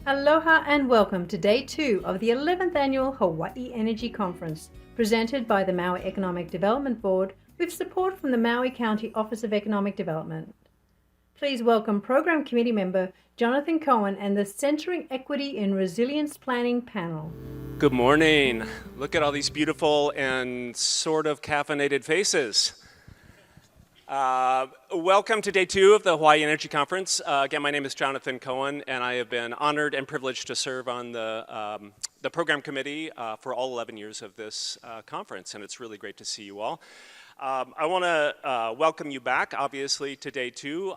Aloha and welcome to Day 2 of the 11th Annual Hawaii Energy Conference, presented by the Maui Economic Development Board with support from the Maui County Office of Economic Development. Please welcome Program Committee Member Jonathan Koehn and the Centering Equity in Resilience Planning panel. Good morning. Look at all these beautiful and sort of caffeinated faces. Welcome to Day 2 of the Hawaii Energy Conference. Again, my name is Jonathan Koehn, and I have been honored and privileged to serve on the program committee for all 11 years of this conference, and it's really great to see you all. I want to welcome you back, obviously, to Day 2,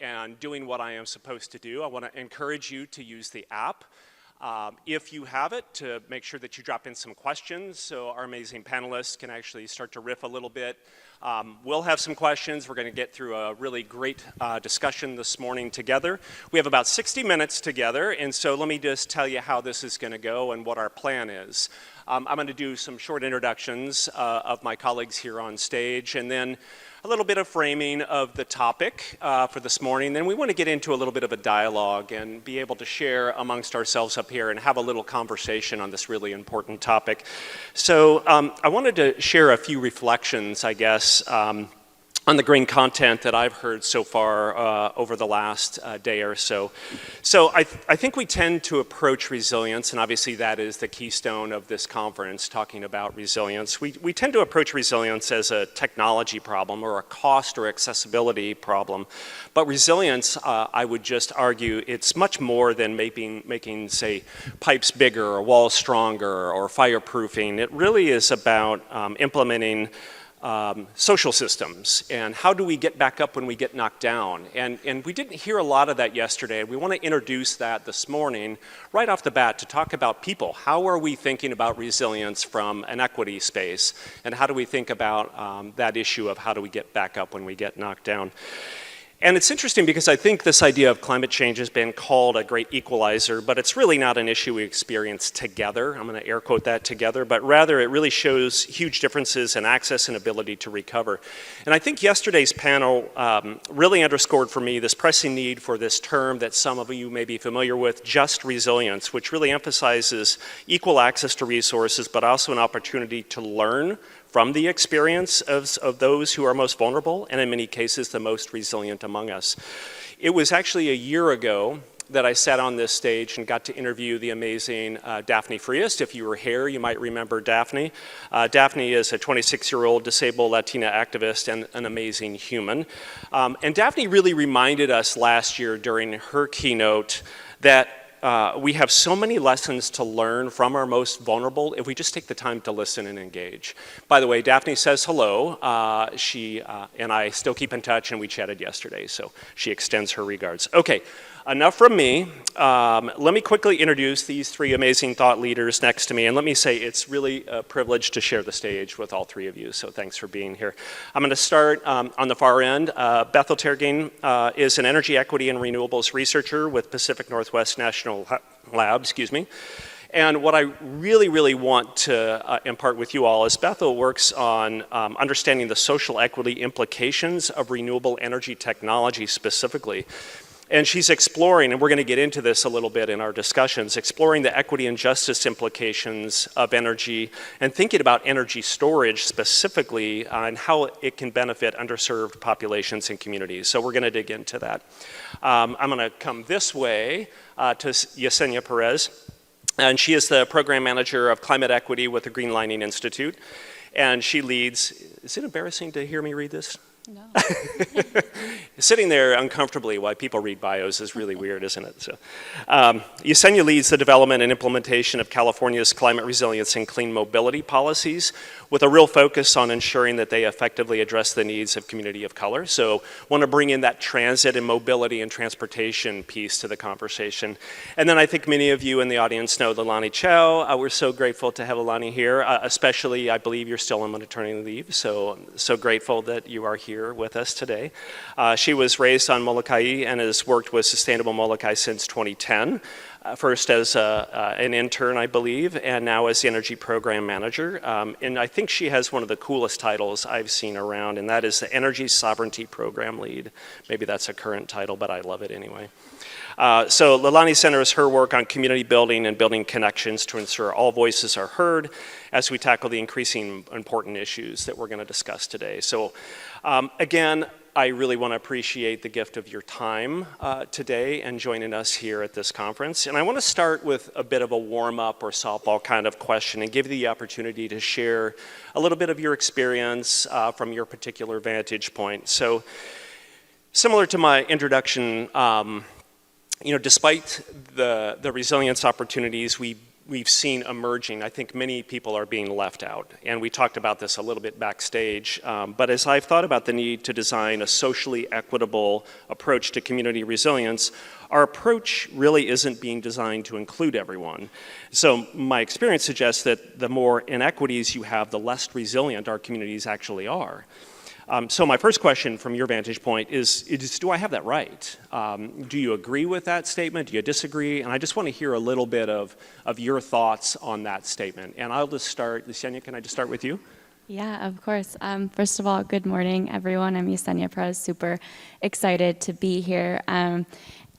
and doing what I am supposed to do. I want to encourage you to use the app. If you have it, to make sure that you drop in some questions so our amazing panelists can actually start to riff a little bit. We'll have some questions. We're going to get through a really great discussion this morning together. We have about 60 minutes together, and so let me just tell you how this is going to go and what our plan is. I'm going to do some short introductions of my colleagues here on stage, and then a little bit of framing of the topic for this morning. Then we want to get into a little bit of a dialogue and be able to share amongst ourselves up here and have a little conversation on this really important topic. So I wanted to share a few reflections, I guess, on the green content that I've heard so far over the last day or so. So I think we tend to approach resilience, and obviously that is the keystone of this conference, talking about resilience. We tend to approach resilience as a technology problem or a cost or accessibility problem. But resilience, I would just argue, it's much more than making, say, pipes bigger or walls stronger or fireproofing. It really is about implementing social systems, and how do we get back up when we get knocked down? And we didn't hear a lot of that yesterday. We want to introduce that this morning right off the bat to talk about people. How are we thinking about resilience from an equity space? And how do we think about that issue of how do we get back up when we get knocked down? And it's interesting because I think this idea of climate change has been called a great equalizer, but it's really not an issue we experience together. I'm going to air quote that together, but rather it really shows huge differences in access and ability to recover. And I think yesterday's panel really underscored for me this pressing need for this term that some of you may be familiar with, just resilience, which really emphasizes equal access to resources, but also an opportunity to learn from the experience of those who are most vulnerable, and in many cases, the most resilient among us. It was actually a year ago that I sat on this stage and got to interview the amazing Daphne Frias. If you were here, you might remember Daphne. Daphne is a 26-year-old disabled Latina activist and an amazing human. And Daphne really reminded us last year during her keynote that we have so many lessons to learn from our most vulnerable if we just take the time to listen and engage. By the way, Daphne says hello. She and I still keep in touch, and we chatted yesterday, so she extends her regards. Okay, enough from me. Let me quickly introduce these three amazing thought leaders next to me, and let me say it's really a privilege to share the stage with all three of you, so thanks for being here. I'm going to start on the far end. Bethel Tarekegne is an energy equity and renewables researcher with Pacific Northwest National Lab, And what I really want to impart with you all is Bethel works on understanding the social equity implications of renewable energy technology specifically. And she's exploring, and we're going to get into this a little bit in our discussions, exploring the equity and justice implications of energy and thinking about energy storage specifically and how it can benefit underserved populations and communities. So we're going to dig into that. I'm going to come this way to Yesenia Perez, and she is the program manager of climate equity with the Greenling Institute. And she leads, is it embarrassing to hear me read this? No. Sitting there uncomfortably while people read bios is really weird, isn't it? So, Yesenia leads the development and implementation of California's climate resilience and clean mobility policies with a real focus on ensuring that they effectively address the needs of community of color. So want to bring in that transit and mobility and transportation piece to the conversation. And then I think many of you in the audience know Leilani Chow. We're so grateful to have Leilani here, especially I believe you're still on maternity leave, so grateful that you are here with us today. She was raised on Molokai and has worked with Sustʻāinable Molokai since 2010. First as an intern, I believe, and now as the energy program manager. And I think she has one of the coolest titles I've seen around, and that is the Energy Sovereignty Program Lead. Maybe that's a current title, but I love it anyway. So Leilani centers her work on community building and building connections to ensure all voices are heard as we tackle the increasing important issues that we're going to discuss today. So again, I really want to appreciate the gift of your time today and joining us here at this conference. And I want to start with a bit of a warm-up or softball kind of question and give you the opportunity to share a little bit of your experience from your particular vantage point. So similar to my introduction, despite the resilience opportunities we've seen emerging, I think many people are being left out. And we talked about this a little bit backstage. But as I've thought about the need to design a socially equitable approach to community resilience, our approach really isn't being designed to include everyone. So my experience suggests that the more inequities you have, the less resilient our communities actually are. So my first question from your vantage point is do I have that right? Do you agree with that statement? Do you disagree? And I just want to hear a little bit of your thoughts on that statement. And I'll just start, Yesenia, can I just start with you? Yeah, of course. First of all, good morning, everyone. I'm Yesenia Perez, super excited to be here.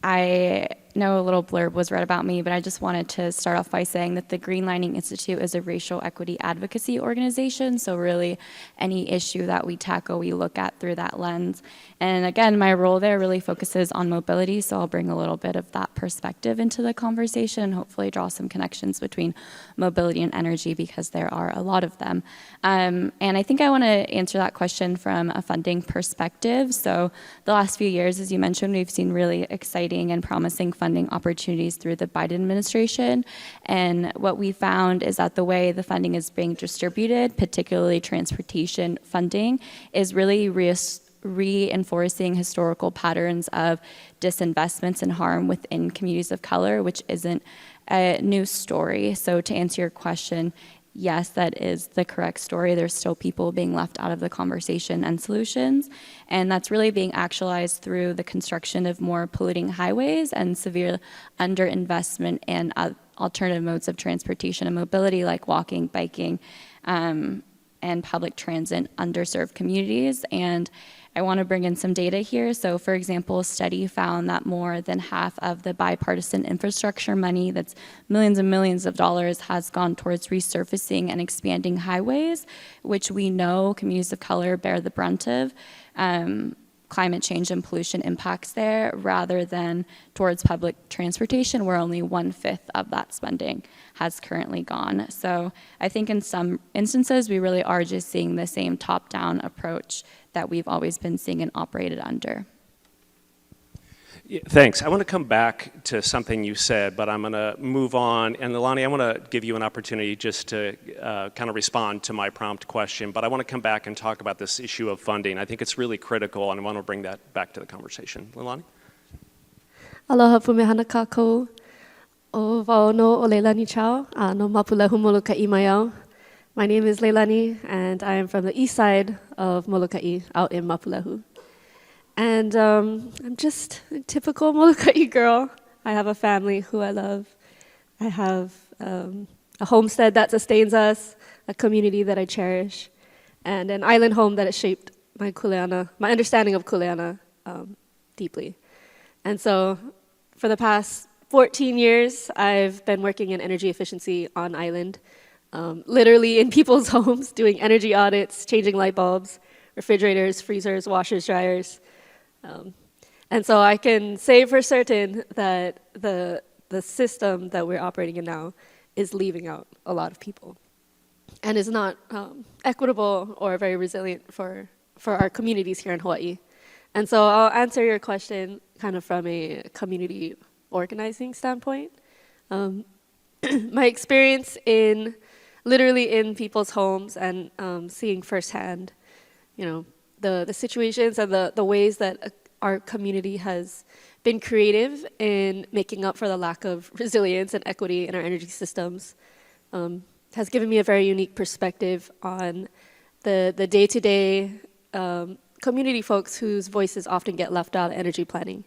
I know a little blurb was read about me, but I just wanted to start off by saying that the Greenlining Institute is a racial equity advocacy organization, so really any issue that we tackle, we look at through that lens. And again, my role there really focuses on mobility, so I'll bring a little bit of that perspective into the conversation, hopefully draw some connections between mobility and energy because there are a lot of them. And I think I want to answer that question from a funding perspective. So the last few years, as you mentioned, we've seen really exciting and promising funding opportunities through the Biden administration. And what we found is that the way the funding is being distributed, particularly transportation funding, is really reinforcing historical patterns of disinvestments and harm within communities of color, which isn't a new story. So to answer your question, yes, that is the correct story. There's still people being left out of the conversation and solutions. And that's really being actualized through the construction of more polluting highways and severe underinvestment in alternative modes of transportation and mobility like walking, biking, and public transit in underserved communities. And I want to bring in some data here. So for example, a study found that more than half of the bipartisan infrastructure money, that's millions and millions of dollars, has gone towards resurfacing and expanding highways, which we know communities of color bear the brunt of. Climate change and pollution impacts there, rather than towards public transportation, where only 1/5 of that spending has currently gone. So I think in some instances, we really are just seeing the same top-down approach that we've always been seeing and operated under. Yeah, thanks. I want to come back to something you said, but I'm going to move on. And Leilani, I want to give you an opportunity just to kind of respond to my prompt question, but I want to come back and talk about this issue of funding. I think it's really critical, and I want to bring that back to the conversation. Leilani? Aloha pumehana kākou. O wao no o Leilani Chow, no mapulehu Molokai mai au. My name is Leilani, and I am from the east side of Molokai, out in Mapulehu. And I'm just a typical Molokai girl. I have a family who I love. I have a homestead that sustains us, a community that I cherish, and an island home that has shaped my understanding of kuleana deeply. And so for the past 14 years, I've been working in energy efficiency on island, literally in people's homes, doing energy audits, changing light bulbs, refrigerators, freezers, washers, dryers. And so I can say for certain that the system that we're operating in now is leaving out a lot of people and is not equitable or very resilient for our communities here in Hawaii. And so I'll answer your question kind of from a community organizing standpoint. My experience literally in people's homes and seeing firsthand, the situations and the ways that our community has been creative in making up for the lack of resilience and equity in our energy systems has given me a very unique perspective on the day-to-day community folks whose voices often get left out of energy planning.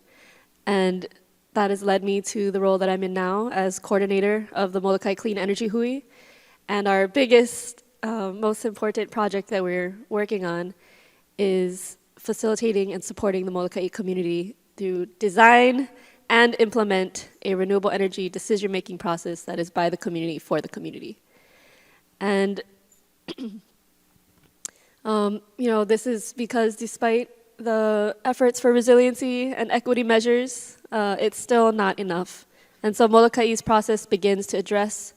And that has led me to the role that I'm in now as coordinator of the Molokai Clean Energy Hui. And our biggest, most important project that we're working on is facilitating and supporting the Molokai community through design and implement a renewable energy decision-making process that is by the community for the community. And this is because despite the efforts for resiliency and equity measures, it's still not enough. And so Molokai's process begins to address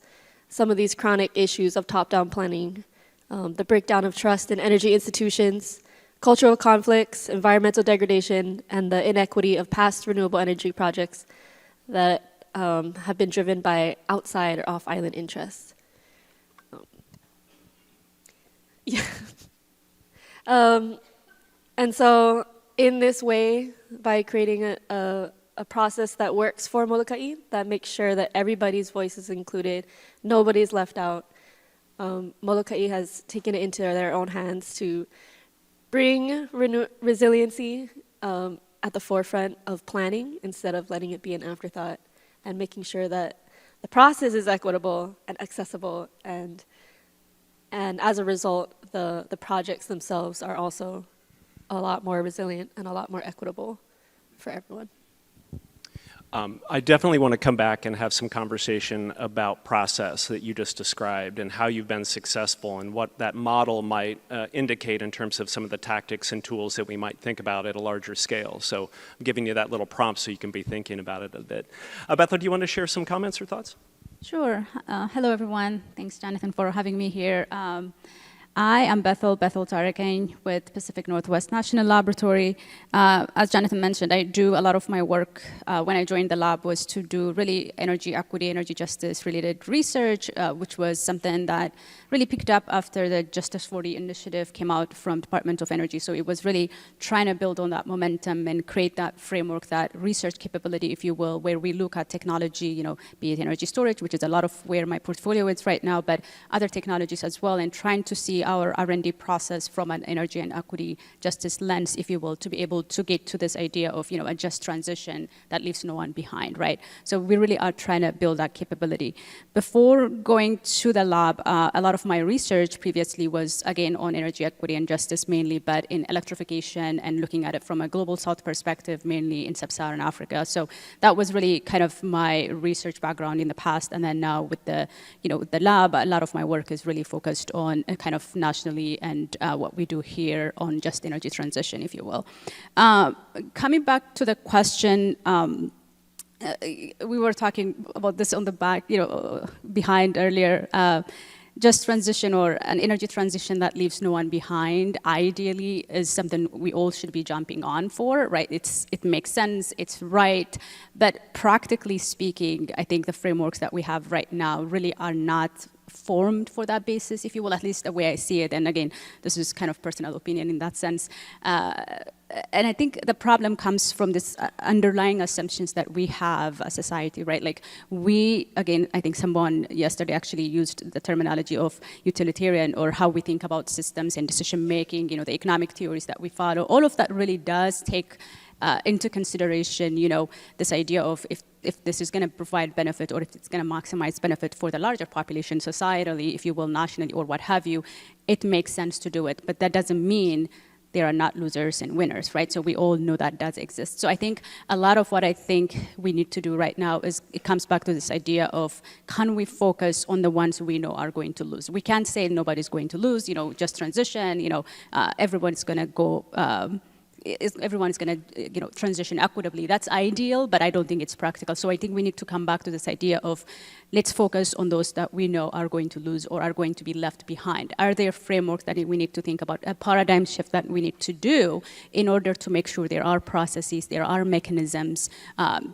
some of these chronic issues of top-down planning, the breakdown of trust in energy institutions, cultural conflicts, environmental degradation, and the inequity of past renewable energy projects that have been driven by outside or off-island interests. And so in this way, by creating a process that works for Molokai, that makes sure that everybody's voice is included, nobody's left out, Molokai has taken it into their own hands to bring resiliency at the forefront of planning instead of letting it be an afterthought, and making sure that the process is equitable and accessible, and as a result, the projects themselves are also a lot more resilient and a lot more equitable for everyone. I definitely want to come back and have some conversation about process that you just described and how you've been successful and what that model might indicate in terms of some of the tactics and tools that we might think about at a larger scale. So I'm giving you that little prompt so you can be thinking about it a bit. Bethel, do you want to share some comments or thoughts? Sure. Hello, everyone. Thanks, Jonathan, for having me here. I am Bethel Tarekegne with Pacific Northwest National Laboratory. As Jonathan mentioned, I do a lot of my work when I joined the lab was to do really energy equity, energy justice related research, which was something that really picked up after the Justice 40 initiative came out from Department of Energy. So it was really trying to build on that momentum and create that framework, that research capability, if you will, where we look at technology, be it energy storage, which is a lot of where my portfolio is right now, but other technologies as well, and trying to see our R&D process from an energy and equity justice lens, if you will, to be able to get to this idea of, a just transition that leaves no one behind, right? So we really are trying to build that capability. Before going to the lab, a lot of my research previously was, again, on energy equity and justice mainly, but in electrification and looking at it from a global south perspective, mainly in sub-Saharan Africa. So that was really kind of my research background in the past. And then now with the, with the lab, a lot of my work is really focused on kind of nationally and what we do here on just energy transition, if you will. Coming back to the question, we were talking about this on the back, behind earlier. Just transition or an energy transition that leaves no one behind, ideally, is something we all should be jumping on for, right? It makes sense, it's right, but practically speaking, I think the frameworks that we have right now really are not formed for that basis, if you will, at least the way I see it. And again, this is kind of personal opinion in that sense. And I think the problem comes from this underlying assumptions that we have as society, right? Like again, I think someone yesterday actually used the terminology of utilitarian, or how we think about systems and decision making, the economic theories that we follow. All of that really does take into consideration, this idea of if this is going to provide benefit, or if it's going to maximize benefit for the larger population societally, if you will, nationally, or what have you, it makes sense to do it. But that doesn't mean there are not losers and winners, right? So we all know that does exist. So I think a lot of what I think we need to do right now is, it comes back to this idea of, can we focus on the ones we know are going to lose? We can't say nobody's going to lose, just transition, everyone's going to go, everyone's going to transition equitably. That's ideal, but I don't think it's practical. So I think we need to come back to this idea of, let's focus on those that we know are going to lose or are going to be left behind. Are there frameworks that we need to think about, a paradigm shift that we need to do in order to make sure there are processes, there are mechanisms,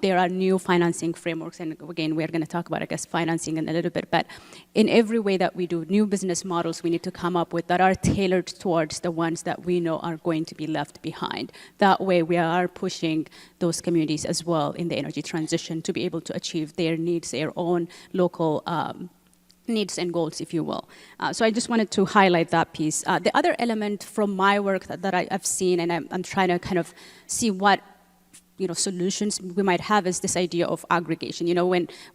there are new financing frameworks, and again, we're going to talk about, I guess, financing in a little bit, but in every way that we do, new business models we need to come up with that are tailored towards the ones that we know are going to be left behind. That way, we are pushing those communities as well in the energy transition to be able to achieve their needs, their own local needs and goals, if you will. So I just wanted to highlight that piece. The other element from my work that I've seen, and I'm trying to kind of see what solutions we might have is this idea of aggregation.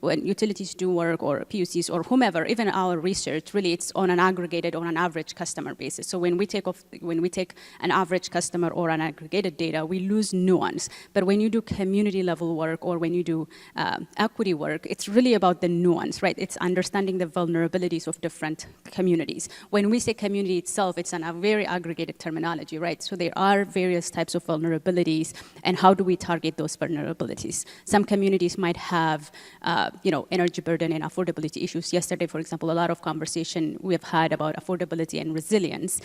When utilities do work, or PUCs or whomever, even our research, really it's on an aggregated, on an average customer basis. So when we take an average customer or an aggregated data, we lose nuance. But when you do community level work, or when you do equity work, it's really about the nuance, right? It's understanding the vulnerabilities of different communities. When we say community itself, it's a very aggregated terminology, right? So there are various types of vulnerabilities, and how do we target those vulnerabilities? Some communities might have, energy burden and affordability issues. Yesterday, for example, a lot of conversation we've had about affordability and resilience.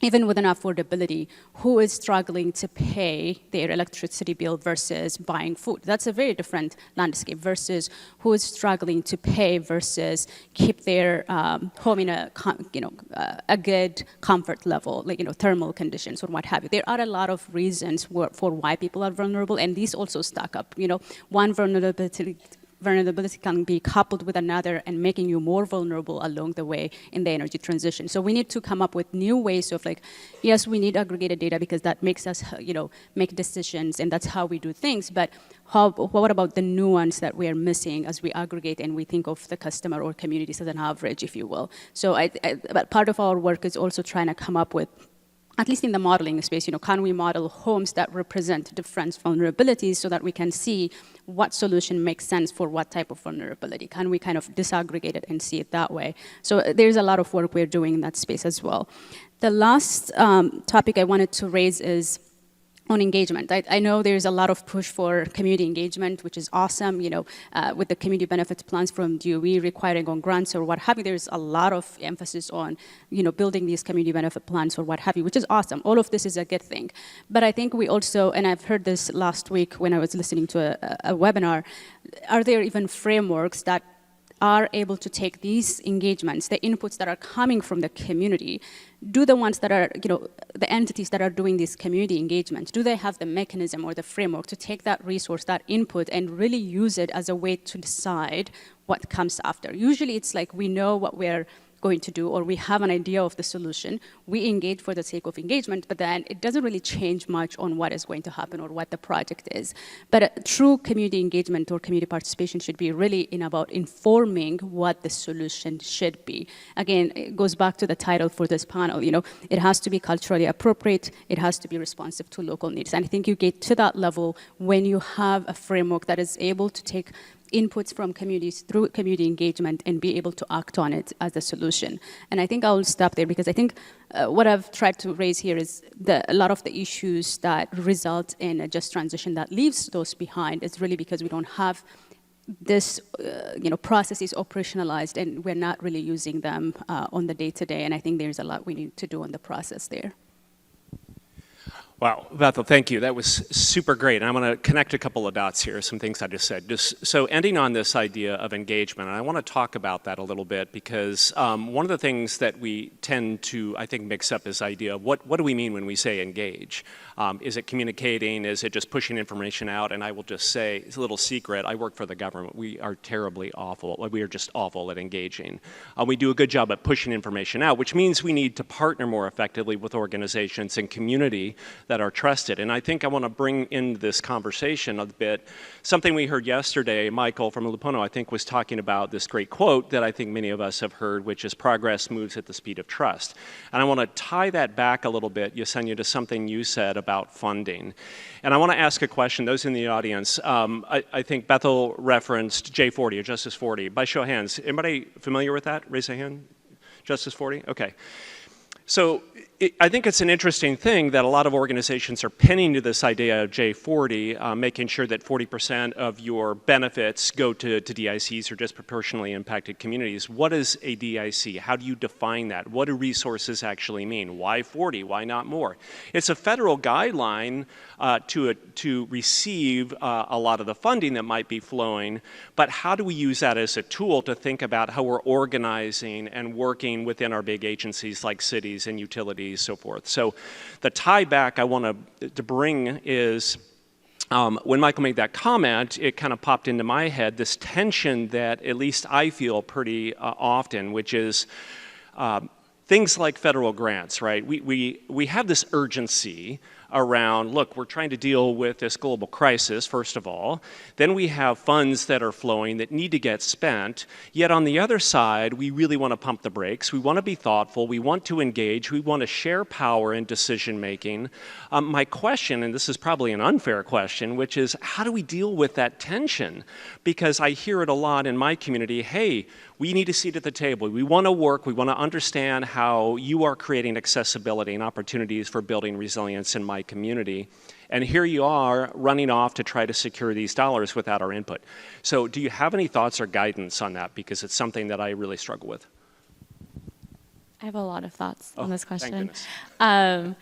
Even within affordability, who is struggling to pay their electricity bill versus buying food? That's a very different landscape versus who is struggling to pay versus keep their home in a good comfort level, like thermal conditions or what have you. There are a lot of reasons for why people are vulnerable, and these also stack up. One vulnerability can be coupled with another and making you more vulnerable along the way in the energy transition. So we need to come up with new ways of yes, we need aggregated data because that makes us, make decisions, and that's how we do things. But what about the nuance that we are missing as we aggregate and we think of the customer or communities as an average, if you will? So but part of our work is also trying to come up with, at least in the modeling space, can we model homes that represent different vulnerabilities so that we can see what solution makes sense for what type of vulnerability? Can we kind of disaggregate it and see it that way? So there's a lot of work we're doing in that space as well. The last topic I wanted to raise is on engagement. I know there's a lot of push for community engagement, which is awesome, with the community benefits plans from DOE requiring on grants or what have you. There's a lot of emphasis on, building these community benefit plans or what have you, which is awesome. All of this is a good thing. But I think we also, and I've heard this last week when I was listening to a webinar, are there even frameworks that are able to take these engagements, the inputs that are coming from the community, do the ones that are, the entities that are doing this community engagement, do they have the mechanism or the framework to take that resource, that input, and really use it as a way to decide what comes after? Usually it's like we know what we're going to do, or we have an idea of the solution, we engage for the sake of engagement, but then it doesn't really change much on what is going to happen or what the project is. But true community engagement or community participation should be really about informing what the solution should be. Again, it goes back to the title for this panel, it has to be culturally appropriate, it has to be responsive to local needs. And I think you get to that level when you have a framework that is able to take inputs from communities through community engagement and be able to act on it as a solution. And I think I'll stop there because I think what I've tried to raise here is a lot of the issues that result in a just transition that leaves those behind is really because we don't have this, processes operationalized, and we're not really using them on the day-to-day. And I think there's a lot we need to do on the process there. Wow, Bethel, thank you. That was super great. And I want to connect a couple of dots here, some things I just said. So ending on this idea of engagement, and I want to talk about that a little bit because one of the things that we tend to, I think, mix up is idea of what do we mean when we say engage? Is it communicating? Is it just pushing information out? And I will just say, it's a little secret, I work for the government. We are terribly awful. We are just awful at engaging. We do a good job at pushing information out, which means we need to partner more effectively with organizations and community that are trusted. And I think I want to bring in this conversation a bit something we heard yesterday. Michael from Lupono, I think, was talking about this great quote that I think many of us have heard, which is progress moves at the speed of trust. And I want to tie that back a little bit, Yesenia, to something you said about funding. And I want to ask a question, those in the audience. I think Bethel referenced J40 or Justice 40. By show of hands, anybody familiar with that? Raise a hand. Justice 40? Okay. So I think it's an interesting thing that a lot of organizations are pinning to this idea of J40, making sure that 40% of your benefits go to DICs or disproportionately impacted communities. What is a DIC? How do you define that? What do resources actually mean? Why 40? Why not more? It's a federal guideline to receive a lot of the funding that might be flowing, but how do we use that as a tool to think about how we're organizing and working within our big agencies like cities and utilities, so forth. So the tie back I want to bring is when Michael made that comment, it kind of popped into my head this tension that at least I feel pretty often, which is things like federal grants, right? We have this urgency around, look, we're trying to deal with this global crisis, first of all. Then we have funds that are flowing that need to get spent. Yet on the other side, we really want to pump the brakes. We want to be thoughtful. We want to engage. We want to share power in decision making. My question, and this is probably an unfair question, which is how do we deal with that tension? Because I hear it a lot in my community, hey, we need a seat at the table. We want to work. We want to understand how you are creating accessibility and opportunities for building resilience in my community. And here you are running off to try to secure these dollars without our input. So do you have any thoughts or guidance on that? Because it's something that I really struggle with. I have a lot of thoughts on this question. Thank goodness.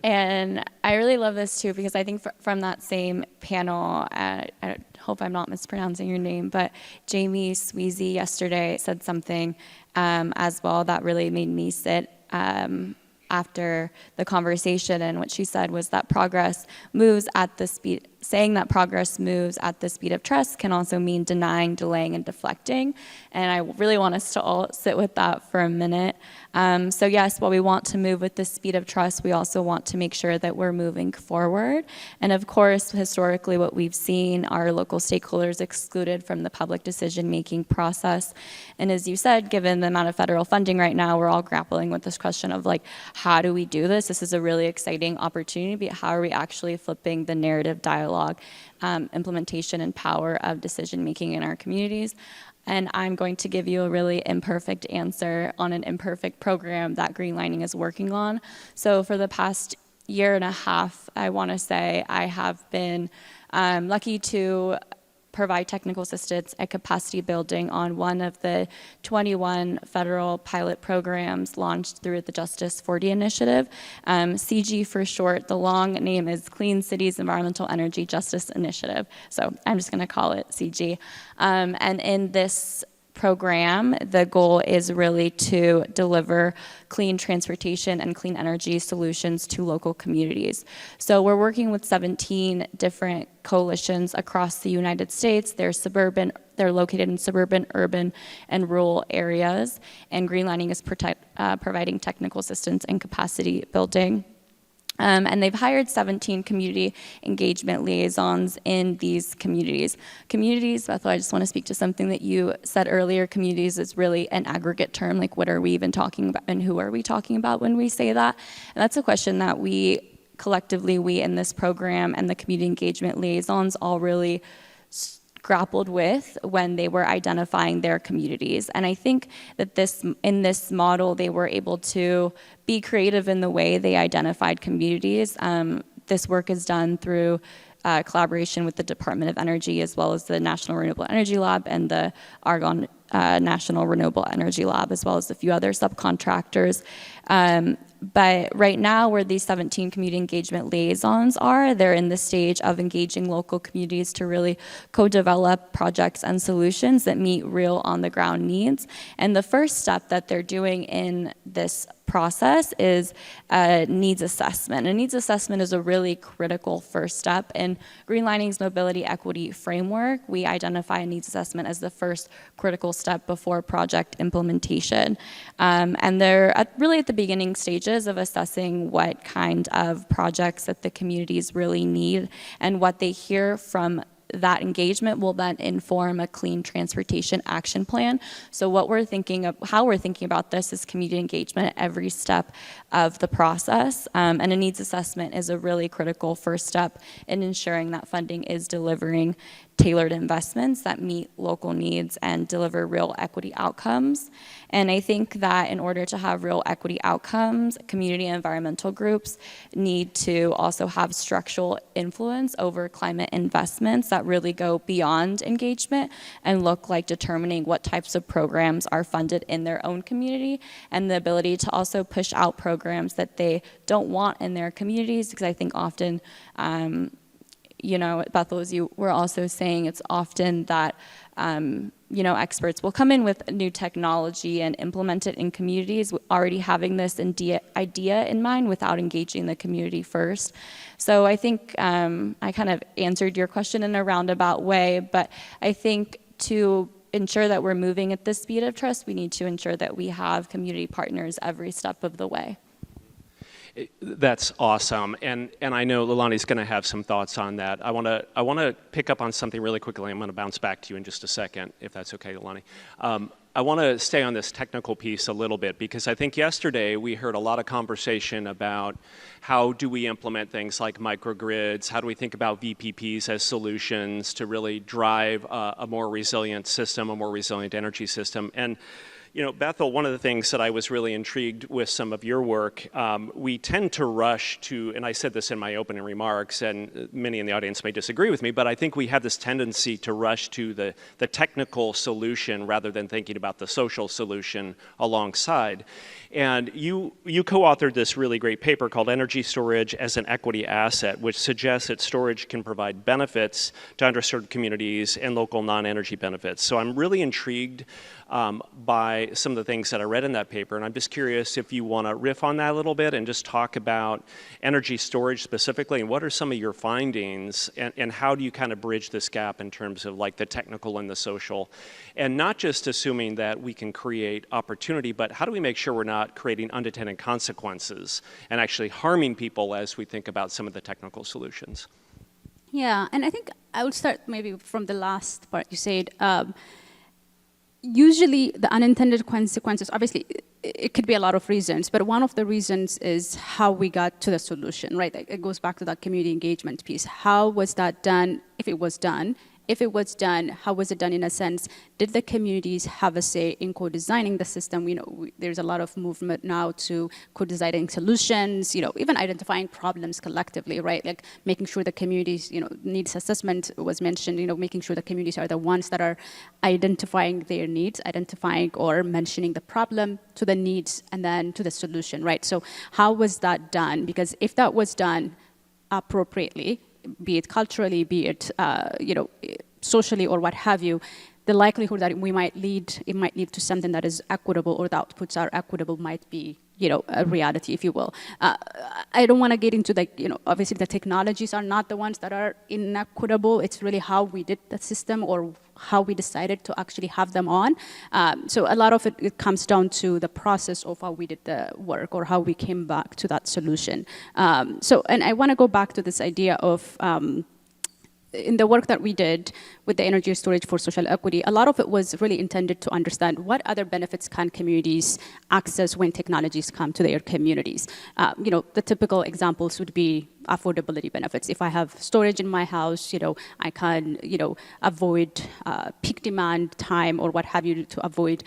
And I really love this too, because I think from that same panel, I hope I'm not mispronouncing your name, but Jamie Sweezy yesterday said something as well that really made me sit after the conversation. And what she said was that progress moves at the speed, saying that progress moves at the speed of trust can also mean denying, delaying, and deflecting. And I really want us to all sit with that for a minute. So yes, while we want to move with the speed of trust, we also want to make sure that we're moving forward. And of course, historically, what we've seen are local stakeholders excluded from the public decision-making process. And as you said, given the amount of federal funding right now, we're all grappling with this question of like, how do we do this? This is a really exciting opportunity, but how are we actually flipping the narrative dialogue, implementation, and power of decision-making in our communities? And I'm going to give you a really imperfect answer on an imperfect program that Greenlining is working on. So for the past year and a half, I want to say I have been lucky to provide technical assistance and capacity building on one of the 21 federal pilot programs launched through the Justice 40 Initiative. CG for short, the long name is Clean Cities Environmental Energy Justice Initiative. So I'm just going to call it CG. And in this program, the goal is really to deliver clean transportation and clean energy solutions to local communities. So we're working with 17 different coalitions across the United States. They're located in suburban, urban, and rural areas. And Greenlining is providing technical assistance and capacity building. And they've hired 17 community engagement liaisons in these communities. Communities, Bethel, I just want to speak to something that you said earlier. Communities is really an aggregate term, like what are we even talking about and who are we talking about when we say that? And that's a question that we collectively, we in this program and the community engagement liaisons all really grappled with when they were identifying their communities. And I think that in this model, they were able to be creative in the way they identified communities. This work is done through collaboration with the Department of Energy, as well as the National Renewable Energy Lab and the Argonne National Renewable Energy Lab, as well as a few other subcontractors. But right now, where these 17 community engagement liaisons are, they're in the stage of engaging local communities to really co-develop projects and solutions that meet real on-the-ground needs. And the first step that they're doing in this process is a needs assessment. A needs assessment is a really critical first step. In Greenlining's mobility equity framework, we identify a needs assessment as the first critical step before project implementation. And they're really at the beginning stages of assessing what kind of projects that the communities really need, and what they hear from that engagement will then inform a clean transportation action plan. So what we're thinking of, how we're thinking about this is community engagement at every step of the process. And a needs assessment is a really critical first step in ensuring that funding is delivering tailored investments that meet local needs and deliver real equity outcomes. And I think that in order to have real equity outcomes, community and environmental groups need to also have structural influence over climate investments that really go beyond engagement and look like determining what types of programs are funded in their own community, and the ability to also push out programs that they don't want in their communities, because I think often Bethel, as you were also saying, it's often that, experts will come in with new technology and implement it in communities, already having this idea in mind without engaging the community first. So I think I kind of answered your question in a roundabout way, but I think to ensure that we're moving at the speed of trust, we need to ensure that we have community partners every step of the way. That's awesome, and I know Leilani's going to have some thoughts on that. I want to pick up on something really quickly. I'm going to bounce back to you in just a second, if that's okay, Leilani. I want to stay on this technical piece a little bit because I think yesterday we heard a lot of conversation about how do we implement things like microgrids, how do we think about VPPs as solutions to really drive a more resilient system, a more resilient energy system. And you know, Bethel, one of the things that I was really intrigued with some of your work, we tend to rush to, and I said this in my opening remarks, and many in the audience may disagree with me, but I think we have this tendency to rush to the technical solution rather than thinking about the social solution alongside. And you co-authored this really great paper called Energy Storage as an Equity Asset, which suggests that storage can provide benefits to underserved communities and local non-energy benefits. So I'm really intrigued by some of the things that I read in that paper, and I'm just curious if you want to riff on that a little bit and just talk about energy storage specifically, and what are some of your findings, and how do you kind of bridge this gap in terms of like the technical and the social, and not just assuming that we can create opportunity, but how do we make sure we're not creating unintended consequences and actually harming people as we think about some of the technical solutions? Yeah, and I think I would start maybe from the last part you said. Usually the unintended consequences, obviously it could be a lot of reasons, but one of the reasons is how we got to the solution, right? It goes back to that community engagement piece. How was that done, if it was done? If it was done, how was it done in a sense? Did the communities have a say in co-designing the system? We know there's a lot of movement now to co-designing solutions, you know, even identifying problems collectively, right? Like making sure the communities, you know, needs assessment was mentioned, you know, making sure the communities are the ones that are identifying their needs, identifying or mentioning the problem to the needs and then to the solution, right? So how was that done? Because if that was done appropriately, be it culturally, be it you know, socially or what have you, the likelihood that it might lead to something that is equitable or the outputs are equitable might be, you know, a reality, if you will. I don't want to get into like, you know, obviously the technologies are not the ones that are inequitable. It's really how we did the system or how we decided to actually have them on. So a lot of it comes down to the process of how we did the work or how we came back to that solution. And I want to go back to this idea of in the work that we did with the energy storage for social equity, a lot of it was really intended to understand what other benefits can communities access when technologies come to their communities. You know, the typical examples would be affordability benefits. If I have storage in my house, you know, I can, you know, avoid peak demand time or what have you to avoid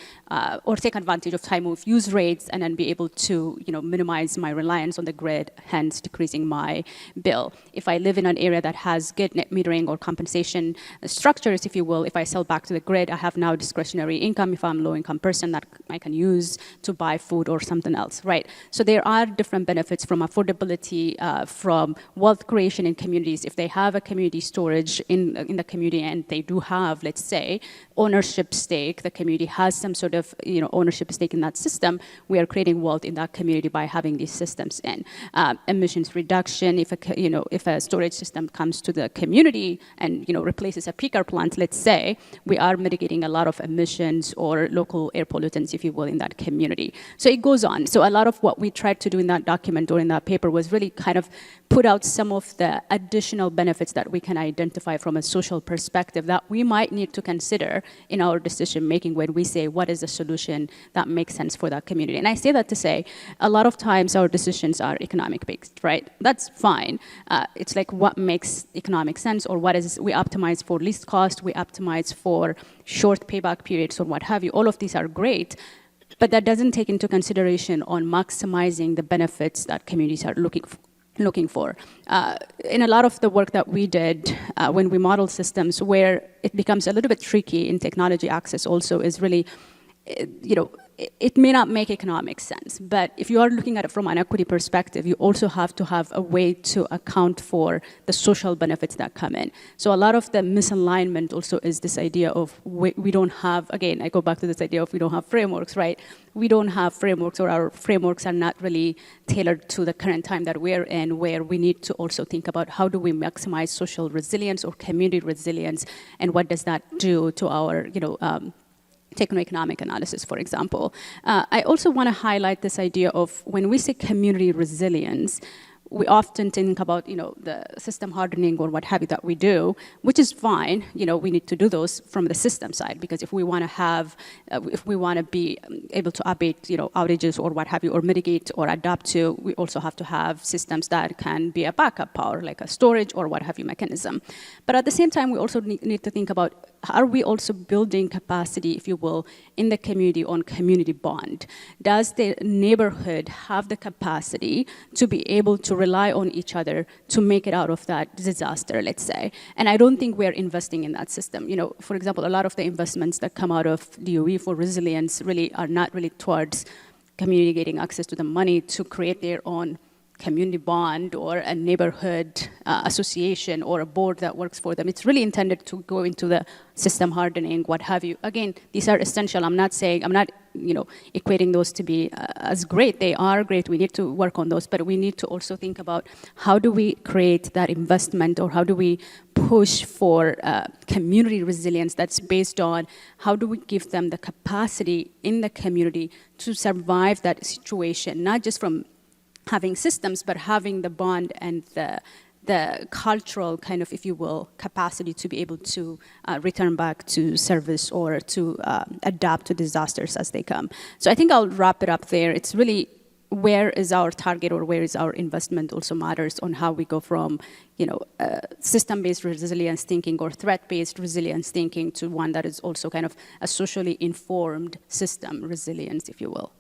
or take advantage of time of use rates and then be able to, you know, minimize my reliance on the grid, hence decreasing my bill. If I live in an area that has good net metering or compensation structures, if you will, if I sell back to the grid, I have now discretionary income if I'm a low-income person that I can use to buy food or something else, right? So there are different benefits from affordability, from wealth creation in communities. If they have a community storage in the community and they do have, let's say, ownership stake, the community has some sort of, you know, ownership stake in that system, we are creating wealth in that community by having these systems in. Emissions reduction, if a storage system comes to the community and, you know, replaces a peaker plant, let's say, we are mitigating a lot of emissions or local air pollutants, if you will, in that community. So it goes on. So a lot of what we tried to do in that document or in that paper was really kind of put out some of the additional benefits that we can identify from a social perspective that we might need to consider in our decision making when we say what is the solution that makes sense for that community. And I say that to say a lot of times our decisions are economic based, right? That's fine. It's like what makes economic sense or what is we optimize for least cost, we optimize for short payback periods or what have you. All of these are great. But that doesn't take into consideration on maximizing the benefits that communities are looking for. In a lot of the work that we did when we model systems, where it becomes a little bit tricky in technology access also is really, you know, it may not make economic sense, but if you are looking at it from an equity perspective, you also have to have a way to account for the social benefits that come in. So a lot of the misalignment also is this idea of we don't have, again, I go back to this idea of we don't have frameworks, right? We don't have frameworks, or our frameworks are not really tailored to the current time that we're in, where we need to also think about how do we maximize social resilience or community resilience, and what does that do to our, you know, techno-economic analysis, for example. I also want to highlight this idea of when we say community resilience, we often think about, the system hardening or what have you that we do, which is fine. We need to do those from the system side, because if we want to have, if we want to be able to abate, outages or what have you, or mitigate or adapt to, we also have to have systems that can be a backup power, like a storage or what have you mechanism. But at the same time, we also need to think about, are we also building capacity, if you will, in the community on community bond? Does the neighborhood have the capacity to be able to rely on each other to make it out of that disaster, let's say? And I don't think we're investing in that system. For example, a lot of the investments that come out of DOE for resilience really are not really towards community getting access to the money to create their own community bond or a neighborhood association or a board that works for them. It's really intended to go into the system hardening, what have you. Again, these are essential. I'm not equating those to be as great. They are great. We need to work on those, but we need to also think about how do we create that investment, or how do we push for community resilience that's based on how do we give them the capacity in the community to survive that situation, not just from having systems, but having the bond and the cultural kind of, if you will, capacity to be able to return back to service or to adapt to disasters as they come. So I think I'll wrap it up there. It's really where is our target or where is our investment also matters on how we go from, system-based resilience thinking or threat-based resilience thinking to one that is also kind of a socially informed system resilience, if you will.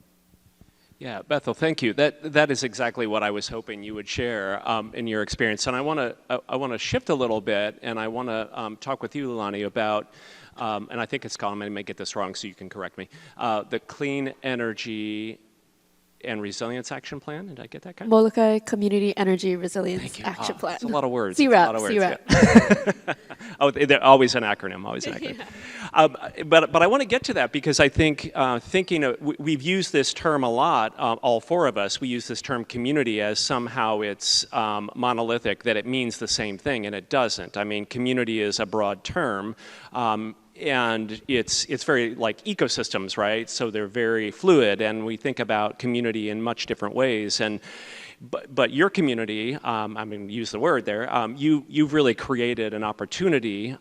Yeah, Bethel, thank you. That is exactly what I was hoping you would share in your experience. And I want to shift a little bit, and I want to talk with you, Leilani, about, and I think it's called, I may get this wrong, so you can correct me, the Clean Energy and Resilience Action Plan. Did I get that, Molokai Community Energy Resilience Action Plan. It's a lot of words. CRAP. Oh, they're always an acronym, always an acronym. Yeah. But I want to get to that because I think we've used this term a lot, all four of us. We use this term community as somehow it's monolithic, that it means the same thing, and it doesn't. I mean, community is a broad term. And it's very like ecosystems, right? So they're very fluid, and we think about community in much different ways. And but your community, I'm going to use the word there. You've really created an opportunity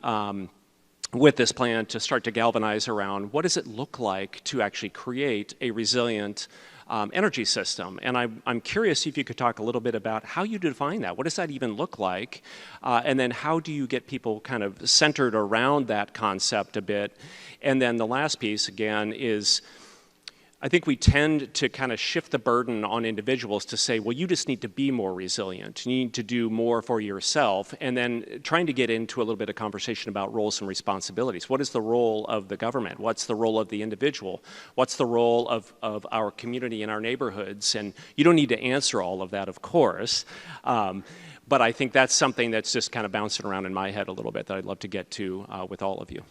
with this plan to start to galvanize around what does it look like to actually create a resilient energy system. And I'm curious if you could talk a little bit about how you define that. What does that even look like? And then how do you get people kind of centered around that concept a bit? And then the last piece, again, is I think we tend to kind of shift the burden on individuals to say, well, you just need to be more resilient. You need to do more for yourself. And then trying to get into a little bit of conversation about roles and responsibilities. What is the role of the government? What's the role of the individual? What's the role of our community and our neighborhoods? And you don't need to answer all of that, of course. But I think that's something that's just kind of bouncing around in my head a little bit that I'd love to get to with all of you.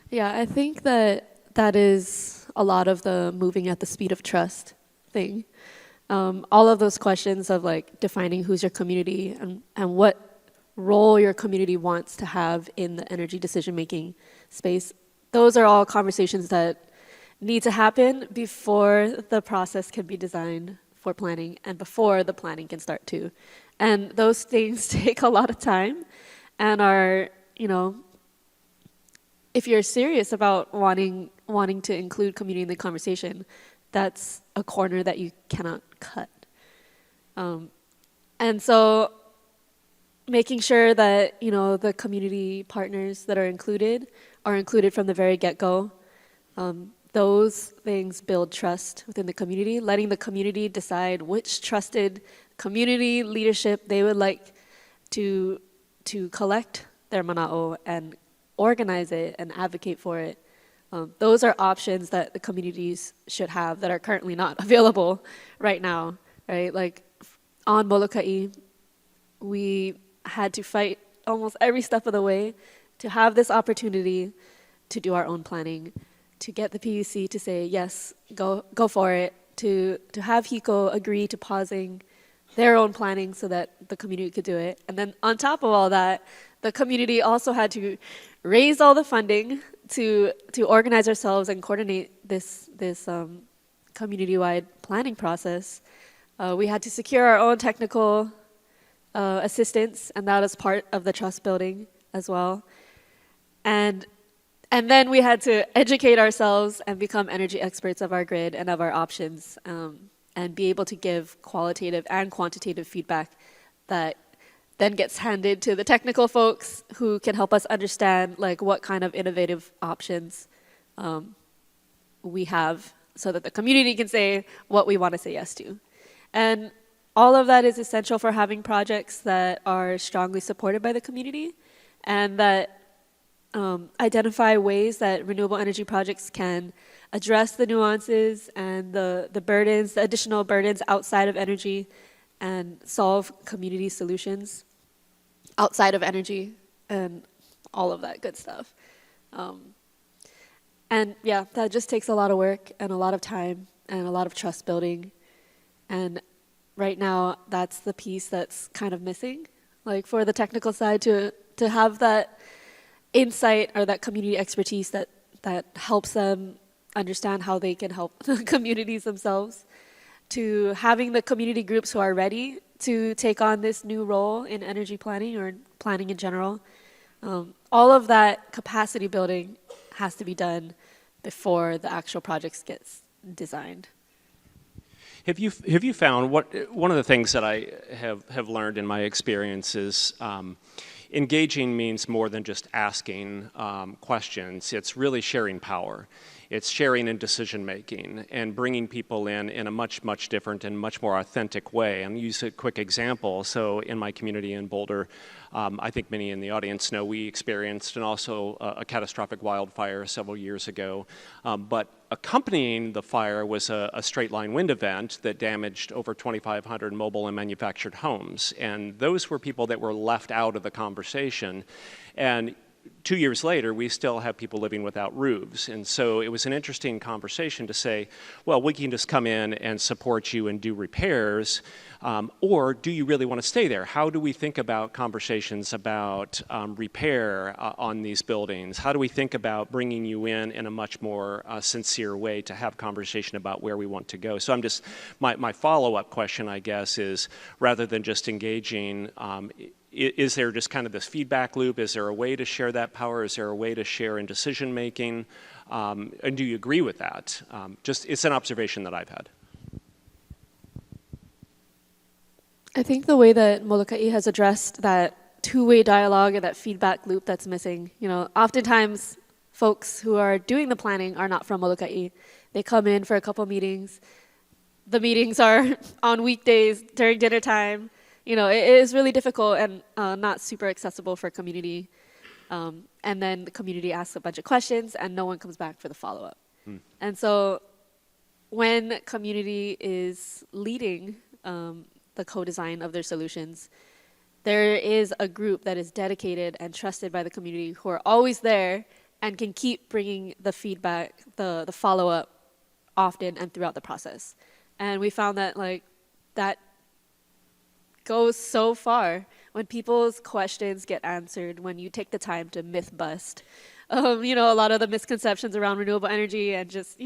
Yeah, I think that is a lot of the moving at the speed of trust thing. All of those questions of like defining who's your community and what role your community wants to have in the energy decision-making space, those are all conversations that need to happen before the process can be designed for planning and before the planning can start too. And those things take a lot of time and are, if you're serious about wanting to include community in the conversation, that's a corner that you cannot cut. And so making sure that, the community partners that are included from the very get-go. Those things build trust within the community, letting the community decide which trusted community leadership they would like to collect their mana'o and organize it and advocate for it. Those are options that the communities should have that are currently not available right now, right? Like on Molokai, we had to fight almost every step of the way to have this opportunity to do our own planning, to get the PUC to say, yes, go for it, to have HECO agree to pausing their own planning so that the community could do it. And then on top of all that, the community also had to raise all the funding to organize ourselves and coordinate this community-wide planning process, we had to secure our own technical assistance, and that was part of the trust building as well. And then we had to educate ourselves and become energy experts of our grid and of our options, and be able to give qualitative and quantitative feedback that then gets handed to the technical folks who can help us understand like what kind of innovative options we have, so that the community can say what we want to say yes to. And all of that is essential for having projects that are strongly supported by the community and that identify ways that renewable energy projects can address the nuances and the burdens, the additional burdens outside of energy, and solve community solutions outside of energy and all of that good stuff. And yeah, that just takes a lot of work and a lot of time and a lot of trust building. And right now, that's the piece that's kind of missing. Like for the technical side to have that insight or that community expertise that helps them understand how they can help the communities themselves, to having the community groups who are ready to take on this new role in energy planning or planning in general. All of that capacity building has to be done before the actual projects gets designed. Have you found one of the things that I have learned in my experience is engaging means more than just asking questions. It's really sharing power. It's sharing in decision making and bringing people in a much different and much more authentic way. And use a quick example. So in my community in Boulder, I think many in the audience know we experienced a catastrophic wildfire several years ago. But accompanying the fire was a straight line wind event that damaged over 2,500 mobile and manufactured homes. And those were people that were left out of the conversation. And 2 years later, we still have people living without roofs. And so it was an interesting conversation to say, well, we can just come in and support you and do repairs, or do you really want to stay there? How do we think about conversations about repair on these buildings? How do we think about bringing you in a much more sincere way to have conversation about where we want to go? So I'm just, my follow-up question, I guess, is rather than just engaging, is there just kind of this feedback loop? Is there a way to share that power? Is there a way to share in decision making? And do you agree with that? It's an observation that I've had. I think the way that Molokai has addressed that two-way dialogue and that feedback loop that's missing, oftentimes folks who are doing the planning are not from Molokai. They come in for a couple meetings. The meetings are on weekdays during dinner time. It is really difficult and not super accessible for community. And then the community asks a bunch of questions and no one comes back for the follow-up. And so when community is leading the co-design of their solutions, there is a group that is dedicated and trusted by the community who are always there and can keep bringing the feedback, the follow-up often and throughout the process. And we found that that goes so far when people's questions get answered, when you take the time to myth bust, a lot of the misconceptions around renewable energy and just,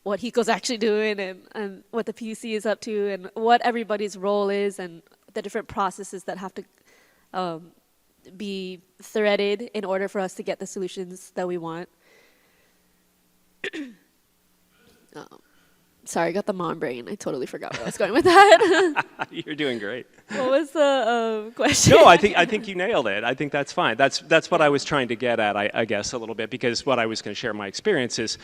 what HECO's actually doing and what the PUC is up to and what everybody's role is and the different processes that have to be threaded in order for us to get the solutions that we want. Sorry, I got the mom brain. I totally forgot where I was going with that. You're doing great. What was the question? No, I think you nailed it. I think that's fine. That's what I was trying to get at, I guess, a little bit, because what I was going to share my experience is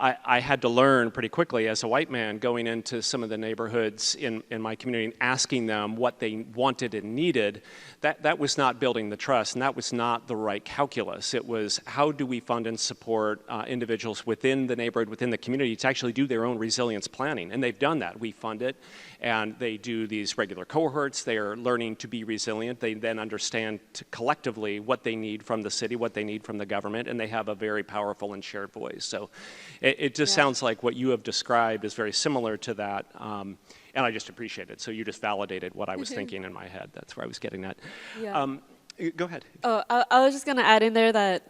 I had to learn pretty quickly as a white man going into some of the neighborhoods in my community and asking them what they wanted and needed. That was not building the trust, and that was not the right calculus. It was, how do we fund and support individuals within the neighborhood, within the community, to actually do their own resilience planning? And they've done that. We fund it, and they do these regular cohorts. They are learning to be resilient. They then understand collectively what they need from the city, what they need from the government, and they have a very powerful and shared voice. So it just sounds like what you have described is very similar to that, and I just appreciate it. So you just validated what I was thinking in my head. That's where I was getting at. Yeah. Go ahead. Oh, I was just going to add in there that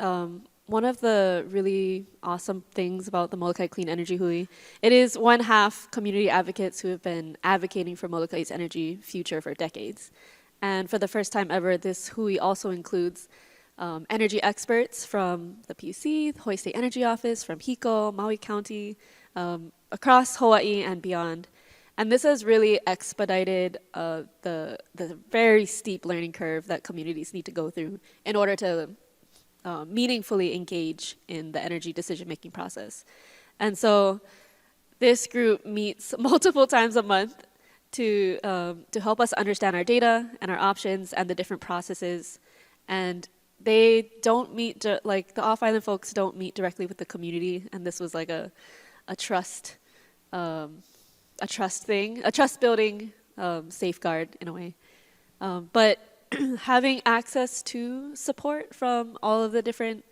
one of the really awesome things about the Molokai Clean Energy Hui, it is one half community advocates who have been advocating for Molokai's energy future for decades. And for the first time ever, this Hui also includes energy experts from the PUC, the Hawaii State Energy Office, from HECO, Maui County, across Hawaii and beyond. And this has really expedited the very steep learning curve that communities need to go through in order to meaningfully engage in the energy decision-making process. And so this group meets multiple times a month to help us understand our data and our options and the different processes. And they don't meet, like the off-island folks don't meet directly with the community, and this was like a trust thing, a trust-building safeguard in a way. But having access to support from all of the different,